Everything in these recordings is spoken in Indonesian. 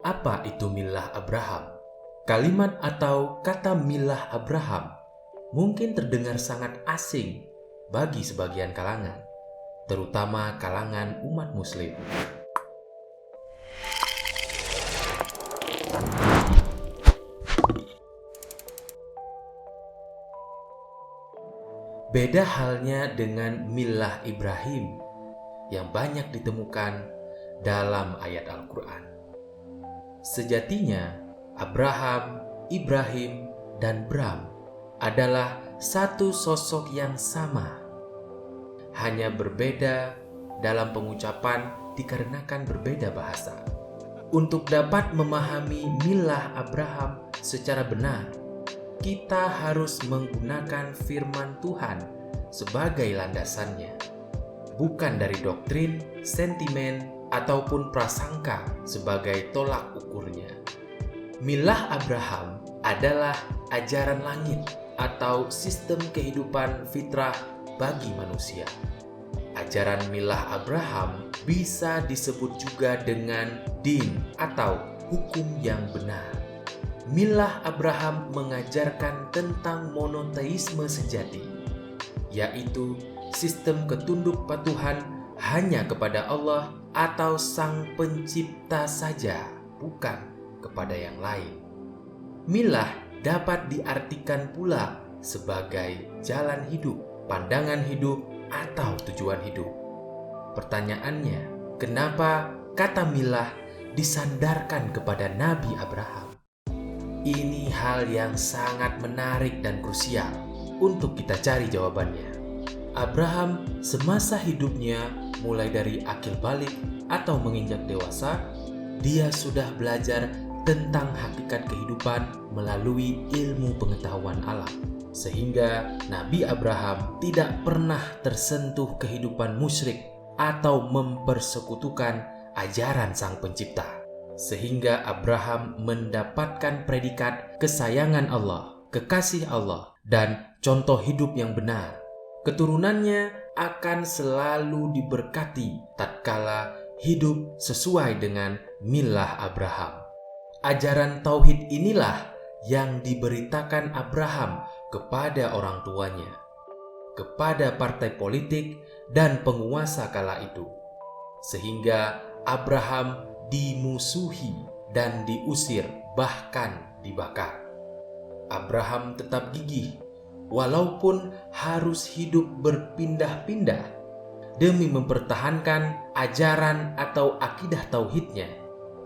Apa itu millah Abraham? Kalimat atau kata millah Abraham mungkin terdengar sangat asing bagi sebagian kalangan, terutama kalangan umat Muslim. Beda halnya dengan millah Ibrahim yang banyak ditemukan dalam ayat Al-Quran. Sejatinya, Abraham, Ibrahim, dan Bram adalah satu sosok yang sama. Hanya berbeda dalam pengucapan dikarenakan berbeda bahasa. Untuk dapat memahami millah Abraham secara benar, kita harus menggunakan firman Tuhan sebagai landasannya, bukan dari doktrin, sentimen, ataupun prasangka sebagai tolak ukurnya. Millah Abraham adalah ajaran langit atau sistem kehidupan fitrah bagi manusia. Ajaran millah Abraham bisa disebut juga dengan din atau hukum yang benar. Millah Abraham mengajarkan tentang monoteisme sejati, yaitu sistem ketunduk patuhan hanya kepada Allah atau Sang Pencipta saja, bukan kepada yang lain. Millah dapat diartikan pula sebagai jalan hidup, pandangan hidup, atau tujuan hidup. Pertanyaannya, kenapa kata millah disandarkan kepada Nabi Abraham? Ini hal yang sangat menarik dan krusial untuk kita cari jawabannya. Abraham semasa hidupnya, mulai dari akil balik atau menginjak dewasa, dia sudah belajar tentang hakikat kehidupan melalui ilmu pengetahuan alam. Sehingga Nabi Abraham tidak pernah tersentuh kehidupan musyrik atau mempersekutukan ajaran Sang Pencipta. Sehingga Abraham mendapatkan predikat kesayangan Allah, kekasih Allah, dan contoh hidup yang benar. Keturunannya akan selalu diberkati tatkala hidup sesuai dengan millah Abraham. Ajaran tauhid inilah yang diberitakan Abraham kepada orang tuanya, kepada partai politik dan penguasa kala itu, sehingga Abraham dimusuhi dan diusir, bahkan dibakar. Abraham tetap gigih walaupun harus hidup berpindah-pindah demi mempertahankan ajaran atau akidah tauhidnya.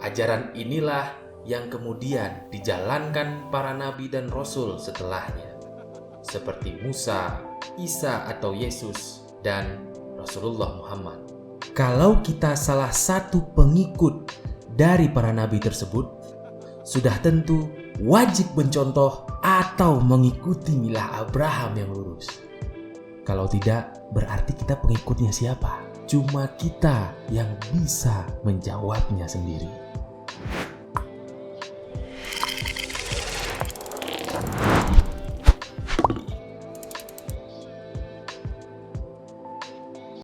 Ajaran inilah yang kemudian dijalankan para nabi dan rasul setelahnya, seperti Musa, Isa atau Yesus, dan Rasulullah Muhammad. Kalau kita salah satu pengikut dari para nabi tersebut, sudah tentu wajib mencontoh atau mengikuti millah Abraham yang lurus. Kalau tidak, berarti kita pengikutnya siapa? Cuma kita yang bisa menjawabnya sendiri.